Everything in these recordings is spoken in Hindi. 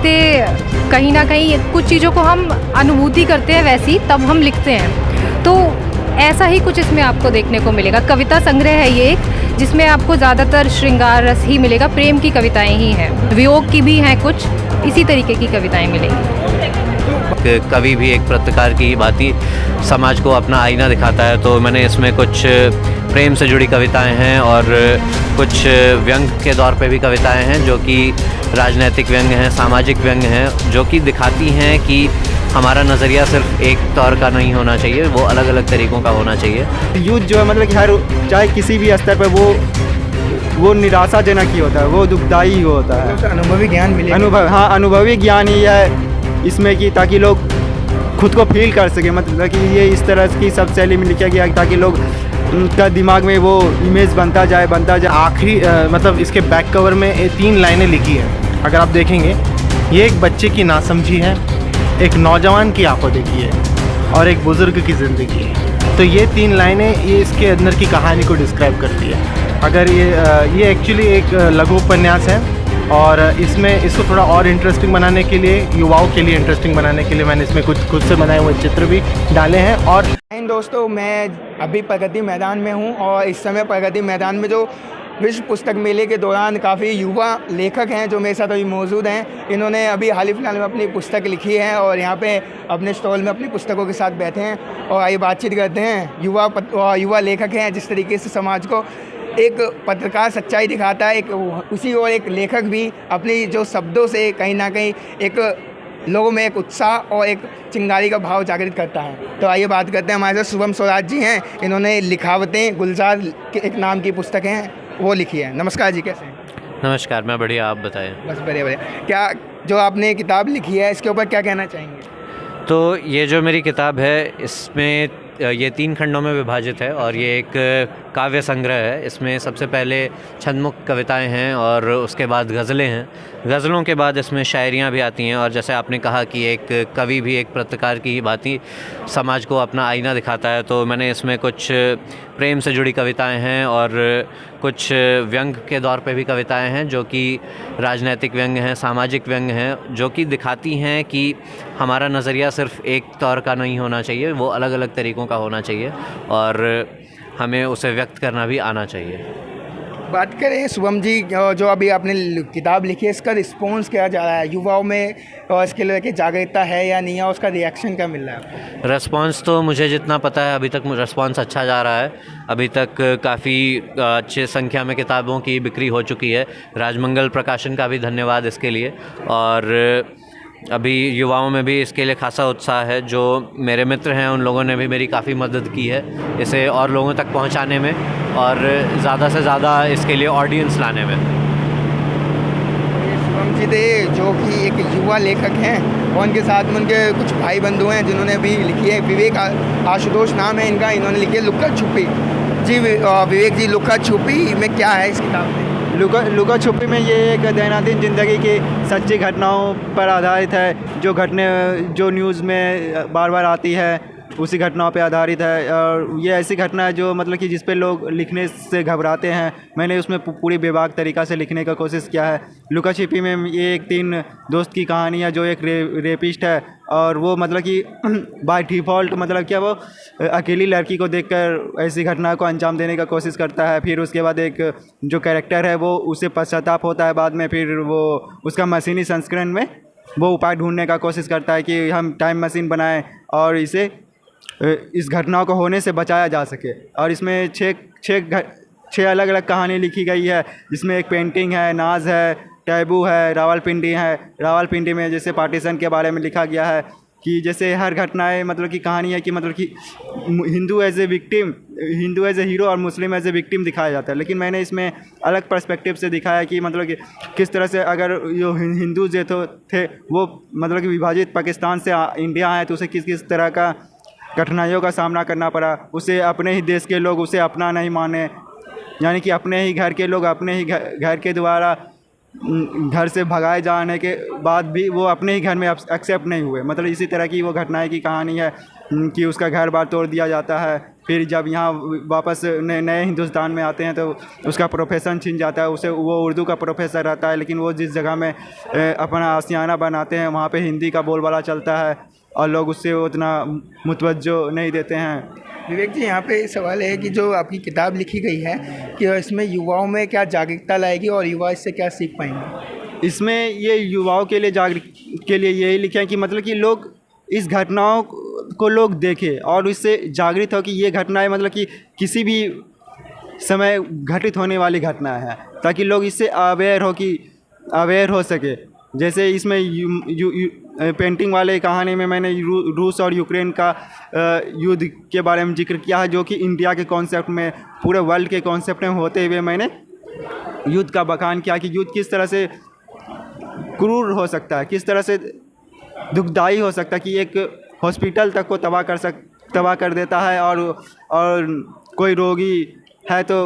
लिखते कहीं ना कहीं कुछ चीज़ों को हम अनुभूति करते हैं, वैसी तब हम लिखते हैं। तो ऐसा ही कुछ इसमें आपको देखने को मिलेगा। कविता संग्रह है ये एक, जिसमें आपको ज़्यादातर श्रृंगार रस ही मिलेगा, प्रेम की कविताएं ही हैं, वियोग की भी हैं कुछ, इसी तरीके की कविताएं मिलेंगी। कवि भी एक पत्रकार की भांति समाज को अपना आईना दिखाता है, तो मैंने इसमें कुछ प्रेम से जुड़ी कविताएं हैं और कुछ व्यंग के दौर पे भी कविताएं हैं, जो कि राजनीतिक व्यंग हैं, सामाजिक व्यंग हैं, जो कि दिखाती हैं कि हमारा नज़रिया सिर्फ एक तौर का नहीं होना चाहिए, वो अलग अलग तरीक़ों का होना चाहिए। यूथ जो है मतलब कि हर चाहे किसी भी स्तर पर वो निराशाजनक ही होता है, वो दुखदाई ही होता है। अनुभवी ज्ञान मिले, अनुभवी ज्ञान ही है इसमें कि ताकि लोग खुद को फील कर सके, मतलब कि ये इस तरह की सब शैली में लिखा गया ताकि लोग उनका दिमाग में वो इमेज बनता जाए। आखिरी मतलब इसके बैक कवर में 3 लाइनें लिखी है, अगर आप देखेंगे, ये एक बच्चे की नासमझी है, एक नौजवान की आंखों देखी है और एक बुज़ुर्ग की ज़िंदगी है। तो ये 3 लाइनें ये इसके अंदर की कहानी को डिस्क्राइब करती है। अगर ये एक्चुअली एक लघु उपन्यास है और इसमें इसको थोड़ा और इंटरेस्टिंग बनाने के लिए, युवाओं के लिए इंटरेस्टिंग बनाने के लिए मैंने इसमें कुछ खुद से बनाए हुए चित्र भी डाले हैं। और दोस्तों, मैं अभी प्रगति मैदान में हूँ और इस समय प्रगति मैदान में जो विश्व पुस्तक मेले के दौरान काफ़ी युवा लेखक हैं जो मेरे साथ अभी मौजूद हैं। इन्होंने अभी हाल ही फिलहाल में अपनी पुस्तक लिखी है और यहाँ पे अपने स्टॉल में अपनी पुस्तकों के साथ बैठे हैं और आइए बातचीत करते हैं। युवा लेखक हैं, जिस तरीके से समाज को एक पत्रकार सच्चाई दिखाता है, उसी और एक लेखक भी अपनी जो शब्दों से कहीं ना कहीं एक लोगों में एक उत्साह और एक चिंगारी का भाव जागृत करता है। तो आइए बात करते हैं। हमारे साथ शुभम स्वराज जी हैं, इन्होंने लिखावटें गुलजार के एक नाम की पुस्तक हैं वो लिखी है। नमस्कार जी, कैसे हैं? नमस्कार, मैं बढ़िया, आप बताएं। बस बढ़िया। क्या जो आपने किताब लिखी है इसके ऊपर क्या कहना चाहेंगे? तो ये जो मेरी किताब है, इसमें ये 3 खंडों में विभाजित है और ये एक काव्य संग्रह है। इसमें सबसे पहले छंदमुक्त कविताएं हैं और उसके बाद गज़लें हैं। गज़लों के बाद इसमें शायरियाँ भी आती हैं और जैसे आपने कहा कि एक कवि भी एक पत्रकार की भांति समाज को अपना आईना दिखाता है, तो मैंने इसमें कुछ प्रेम से जुड़ी कविताएं हैं और कुछ व्यंग के दौर पे भी कविताएं हैं, जो कि राजनीतिक व्यंग हैं, सामाजिक व्यंग हैं, जो कि दिखाती हैं कि हमारा नज़रिया सिर्फ एक तौर का नहीं होना चाहिए, वो अलग अलग तरीक़ों का होना चाहिए और हमें उसे व्यक्त करना भी आना चाहिए। बात करें शुभम जी, जो अभी आपने किताब लिखी है, इसका रिस्पॉन्स क्या जा रहा है? युवाओं में इसके लेके जागरूकता है या नहीं है, उसका रिएक्शन क्या मिल रहा है? रिस्पॉन्स तो मुझे जितना पता है अभी तक रिस्पॉन्स अच्छा जा रहा है। अभी तक काफ़ी अच्छी संख्या में किताबों की बिक्री हो चुकी है। राजमंगल प्रकाशन का भी धन्यवाद इसके लिए। और अभी युवाओं में भी इसके लिए खासा उत्साह है। जो मेरे मित्र हैं उन लोगों ने भी मेरी काफ़ी मदद की है इसे और लोगों तक पहुंचाने में और ज़्यादा से ज़्यादा इसके लिए ऑडियंस लाने में। शुभम जी थे जो कि एक युवा लेखक हैं और उनके साथ में उनके कुछ भाई बंधु हैं जिन्होंने भी लिखी है। विवेक आशुतोष नाम है इनका, इन्होंने लिखी है लुका छुपी। जी विवेक जी, लुका छुपी में क्या है इस किताब में? लुका छुपी में ये एक दैनंदिन ज़िंदगी की सच्ची घटनाओं पर आधारित है, जो न्यूज़ में बार बार आती है, उसी घटनाओं पे आधारित है। और ये ऐसी घटना है जो मतलब कि जिस पे लोग लिखने से घबराते हैं। मैंने उसमें पूरी बेबाक तरीक़ा से लिखने का कोशिश किया है। लुका छिपी में ये एक 3 दोस्त की कहानी है जो एक रेपिस्ट है और वो मतलब कि बाय डिफ़ॉल्ट मतलब क्या वो अकेली लड़की को देखकर ऐसी घटना को अंजाम देने का कोशिश करता है। फिर उसके बाद एक जो कैरेक्टर है वो उसे पश्चाताप होता है बाद में, फिर वो उसका मशीनी संस्करण में वो उपाय ढूंढने का कोशिश करता है कि हम टाइम मशीन बनाएं और इस घटनाओं को होने से बचाया जा सके। और इसमें 6 अलग अलग कहानी लिखी गई है, जिसमें एक पेंटिंग है, नाज है, टैबू है, रावलपिंडी है। रावलपिंडी में जैसे पार्टीशन के बारे में लिखा गया है कि जैसे हर घटनाएं मतलब कि कहानी है कि मतलब कि हिंदू एज ए हीरो और मुस्लिम एज ए विक्टिम दिखाया जाता है। लेकिन मैंने इसमें अलग पर्सपेक्टिव से दिखाया कि मतलब कि किस तरह से अगर जो हिंदू जो थे वो मतलब कि विभाजित पाकिस्तान से इंडिया आए तो उसे किस किस तरह का कठिनाइयों का सामना करना पड़ा। उसे अपने ही देश के लोग उसे अपना नहीं माने, यानी कि अपने ही घर के लोग अपने ही घर के द्वारा घर से भगाए जाने के बाद भी वो अपने ही घर में एक्सेप्ट नहीं हुए। मतलब इसी तरह की वो घटनाएं की कहानी है कि उसका घर बार तोड़ दिया जाता है, फिर जब यहाँ वापस नए हिंदुस्तान में आते हैं तो उसका प्रोफेशन छिन जाता है, उसे वो उर्दू का प्रोफेसर रहता है, लेकिन वो जिस जगह में अपना आशियाना बनाते हैं वहाँ पे हिंदी का बोलबाला चलता है और लोग उससे उतना मुतवज्जो नहीं देते हैं। विवेक जी, यहाँ पे सवाल है कि जो आपकी किताब लिखी गई है कि इसमें युवाओं में क्या जागरूकता लाएगी और युवा इससे क्या सीख पाएंगे? इसमें ये युवाओं के लिए के लिए यही लिखे हैं कि मतलब कि लोग इस घटनाओं को लोग देखें और इससे जागृत हो कि ये घटनाएं मतलब कि किसी भी समय घटित होने वाली घटना है, ताकि लोग इससे अवेयर हो सके। जैसे इसमें पेंटिंग वाले कहानी में मैंने रूस और यूक्रेन का युद्ध के बारे में जिक्र किया है, जो कि इंडिया के कॉन्सेप्ट में, पूरे वर्ल्ड के कॉन्सेप्ट में होते हुए मैंने युद्ध का बखान किया कि युद्ध किस तरह से क्रूर हो सकता है, किस तरह से दुखदाई हो सकता है कि एक हॉस्पिटल तक को तबाह कर देता है। और कोई रोगी है तो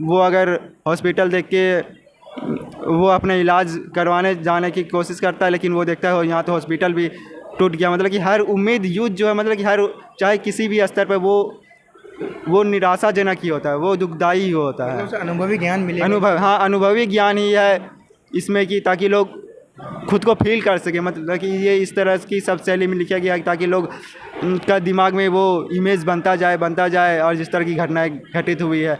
वो अगर हॉस्पिटल देख के वो अपने इलाज करवाने जाने की कोशिश करता है, लेकिन वो देखता है यहाँ तो हॉस्पिटल भी टूट गया। मतलब कि हर उम्मीद युद्ध जो है, मतलब कि हर चाहे किसी भी स्तर पर वो निराशाजनक ही होता है, वो दुखदाई ही होता है। अनुभवी ज्ञान मिले, अनुभवी ज्ञान ही है इसमें कि ताकि लोग खुद को फील कर सके। मतलब कि ये इस तरह की सब शैली में लिखा गया ताकि लोग का दिमाग में वो इमेज बनता जाए और जिस तरह की घटनाएं घटित हुई है।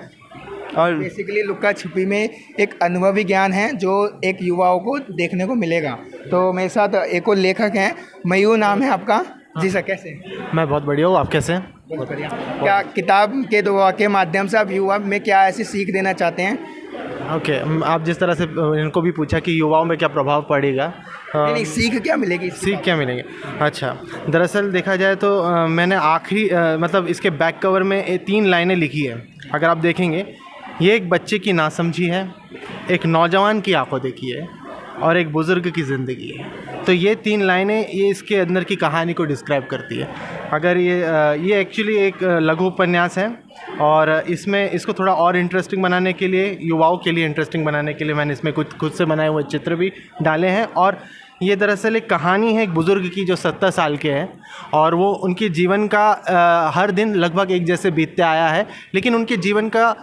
और बेसिकली लुक्का छिपी में एक अनुभवी ज्ञान है जो एक युवाओं को देखने को मिलेगा। तो मेरे साथ एक और लेखक हैं, मयूर नाम है आपका। जी सर, कैसे? मैं बहुत बढ़िया हूँ, आप कैसे हैं? बहुत बढ़िया। क्या किताब के के माध्यम से आप युवा में क्या ऐसी सीख देना चाहते हैं? ओके, आप जिस तरह से इनको भी पूछा कि युवाओं में क्या प्रभाव पड़ेगा, नहीं, सीख क्या मिलेगी? सीख क्या मिलेगी? अच्छा, दरअसल देखा जाए तो मैंने आखिरी मतलब इसके बैक कवर में 3 लाइनें लिखी है। अगर आप देखेंगे, ये एक बच्चे की नासमझी है, एक नौजवान की आंखों देखी है और एक बुज़ुर्ग की ज़िंदगी है। तो ये 3 लाइनें ये इसके अंदर की कहानी को डिस्क्राइब करती है। अगर ये एक्चुअली एक लघु उपन्यास है और इसको थोड़ा और इंटरेस्टिंग बनाने के लिए, युवाओं के लिए इंटरेस्टिंग बनाने के लिए मैंने इसमें कुछ खुद से बनाए हुए चित्र भी डाले हैं। और ये दरअसल एक कहानी है एक बुज़ुर्ग की जो 70 साल के हैं और वो उनके जीवन का हर दिन लगभग एक जैसे बीतते आया है, लेकिन उनके जीवन का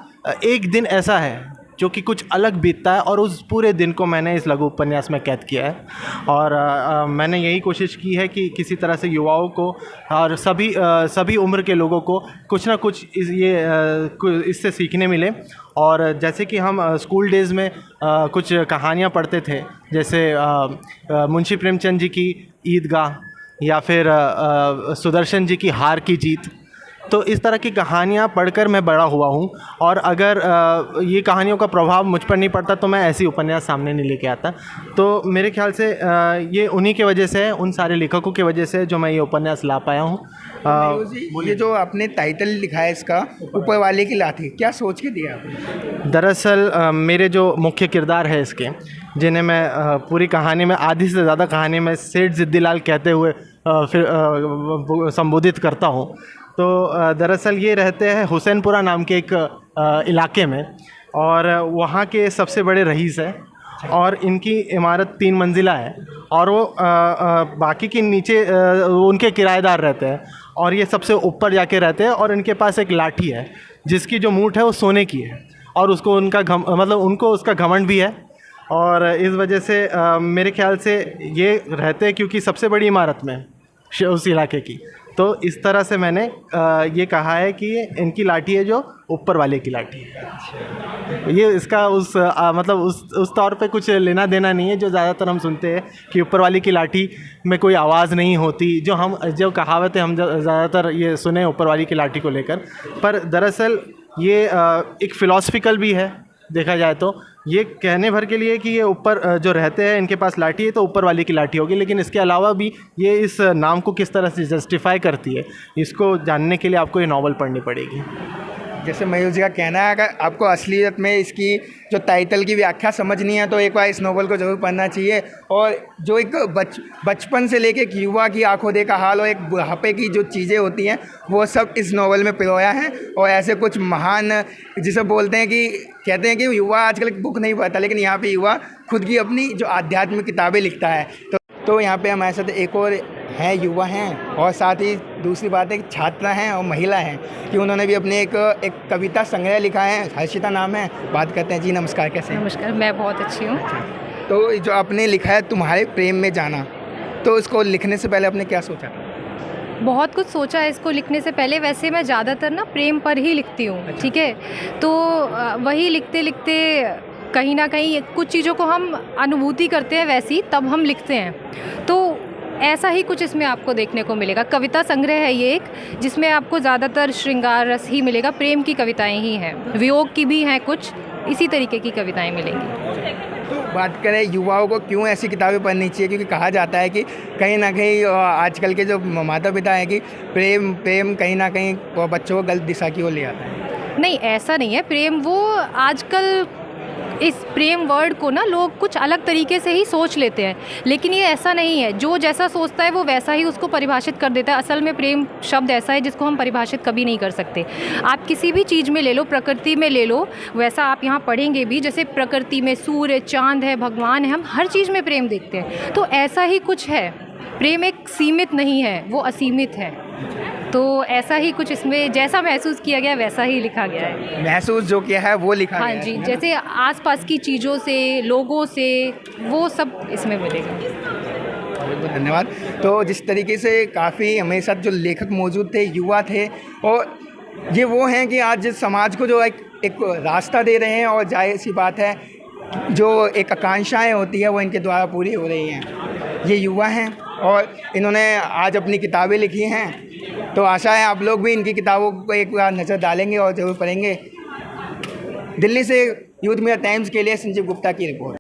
एक दिन ऐसा है जो कि कुछ अलग बीतता है और उस पूरे दिन को मैंने इस लघु उपन्यास में कैद किया है। और मैंने यही कोशिश की है कि किसी तरह से युवाओं को और सभी उम्र के लोगों को कुछ ना कुछ इससे सीखने मिले। और जैसे कि हम स्कूल डेज़ में कुछ कहानियाँ पढ़ते थे, जैसे मुंशी प्रेमचंद जी की ईदगाह या फिर सुदर्शन जी की हार की जीत, तो इस तरह की कहानियाँ पढ़कर मैं बड़ा हुआ हूँ। और अगर ये कहानियों का प्रभाव मुझ पर नहीं पड़ता तो मैं ऐसी उपन्यास सामने नहीं लेके आता। तो मेरे ख्याल से ये उन्हीं के वजह से है, उन सारे लेखकों की वजह से जो मैं ये उपन्यास ला पाया हूँ। ये जो आपने टाइटल लिखा है इसका, ऊपर वाले की लाठी, क्या सोच के दिया आपने? दरअसल मेरे जो मुख्य किरदार है इसके, जिन्हें मैं पूरी कहानी में आधी से ज़्यादा कहानी में सेठ जिद्दीलाल कहते हुए फिर संबोधित करता हूँ, तो दरअसल ये रहते हैं हुसैनपुरा नाम के एक इलाके में और वहाँ के सबसे बड़े रईस हैं और इनकी इमारत 3 मंजिला है और वो बाकी के नीचे उनके किराएदार रहते हैं और ये सबसे ऊपर जाके रहते हैं। और इनके पास एक लाठी है जिसकी जो मूठ है वो सोने की है और उसको उनको उसका घमंड भी है। और इस वजह से मेरे ख्याल से ये रहते हैं क्योंकि सबसे बड़ी इमारत में उस इलाके की। तो इस तरह से मैंने ये कहा है कि इनकी लाठी है जो ऊपर वाले की लाठी है। ये इसका उस तौर पे कुछ लेना देना नहीं है जो ज़्यादातर हम सुनते हैं कि ऊपर वाले की लाठी में कोई आवाज़ नहीं होती, जो कहावत है हम ज़्यादातर ये सुने ऊपर वाली की लाठी को लेकर। पर दरअसल ये एक फ़िलॉसफिकल भी है, देखा जाए तो ये कहने भर के लिए कि ये ऊपर जो रहते हैं इनके पास लाठी है तो ऊपर वाले की लाठी होगी, लेकिन इसके अलावा भी ये इस नाम को किस तरह से जस्टिफाई करती है, इसको जानने के लिए आपको ये नावल पढ़नी पड़ेगी। जैसे मयूर जी का कहना है, अगर आपको असलियत में इसकी जो टाइटल की व्याख्या समझनी है तो एक बार इस नोवेल को ज़रूर पढ़ना चाहिए। और जो एक बचपन से लेके एक युवा की आंखों देखा हाल और एक बुढ़ापे की जो चीज़ें होती हैं वो सब इस नोवेल में पिरोया है। और ऐसे कुछ महान, जिसे बोलते हैं कि कहते हैं कि युवा आजकल बुक नहीं पढ़ता, लेकिन यहाँ पे युवा खुद की अपनी जो आध्यात्मिक किताबें लिखता है। तो यहाँ पे हमारे साथ एक और हैं, युवा हैं, और साथ ही दूसरी बात है कि छात्रा हैं और महिला हैं कि उन्होंने भी अपने एक कविता संग्रह लिखा है। हर्षिता नाम है, बात करते हैं। जी नमस्कार, कैसे हैं? नमस्कार, मैं बहुत अच्छी हूँ। तो जो आपने लिखा है तुम्हारे प्रेम में जाना, तो इसको लिखने से पहले आपने क्या सोचा था? बहुत कुछ सोचा है इसको लिखने से पहले। वैसे मैं ज़्यादातर ना प्रेम पर ही लिखती हूँ, ठीक है। तो वही लिखते लिखते कहीं ना कहीं कुछ चीज़ों को हम अनुभूति करते हैं वैसी, तब हम लिखते हैं। तो ऐसा ही कुछ इसमें आपको देखने को मिलेगा। कविता संग्रह है ये एक, जिसमें आपको ज़्यादातर श्रृंगार रस ही मिलेगा, प्रेम की कविताएं ही हैं, वियोग की भी हैं कुछ, इसी तरीके की कविताएं मिलेंगी। तो बात करें युवाओं को क्यों ऐसी किताबें पढ़नी चाहिए, क्योंकि कहा जाता है कि कहीं ना कहीं आजकल के जो माता पिता हैं कि प्रेम कहीं ना कहीं वो बच्चों को गलत दिशा की ओर ले आता है। नहीं, ऐसा नहीं है। प्रेम वो आजकल इस प्रेम वर्ड को ना लोग कुछ अलग तरीके से ही सोच लेते हैं, लेकिन ये ऐसा नहीं है। जो जैसा सोचता है वो वैसा ही उसको परिभाषित कर देता है। असल में प्रेम शब्द ऐसा है जिसको हम परिभाषित कभी नहीं कर सकते। आप किसी भी चीज़ में ले लो, प्रकृति में ले लो, वैसा आप यहाँ पढ़ेंगे भी, जैसे प्रकृति में सूर्य, चांद है, भगवान है, हम हर चीज़ में प्रेम देखते हैं। तो ऐसा ही कुछ है। प्रेम एक सीमित नहीं है, वो असीमित है। तो ऐसा ही कुछ इसमें जैसा महसूस किया गया वैसा ही लिखा गया है। महसूस जो किया है वो लिखा हाँ गया जी, है। जैसे आसपास की चीज़ों से, लोगों से, वो सब इसमें मिलेगा। बहुत बहुत धन्यवाद। तो जिस तरीके से काफ़ी हमारे साथ जो लेखक मौजूद थे, युवा थे, और ये वो हैं कि आज समाज को जो एक रास्ता दे रहे हैं, और जाहिर सी बात है जो एक आकांक्षाएं होती है वो इनके द्वारा पूरी हो रही हैं। ये युवा हैं और इन्होंने आज अपनी किताबें लिखी हैं। तो आशा है आप लोग भी इनकी किताबों को एक बार नज़र डालेंगे और ज़रूर पढ़ेंगे। दिल्ली से यूथ मीडिया टाइम्स के लिए संजीव गुप्ता की रिपोर्ट।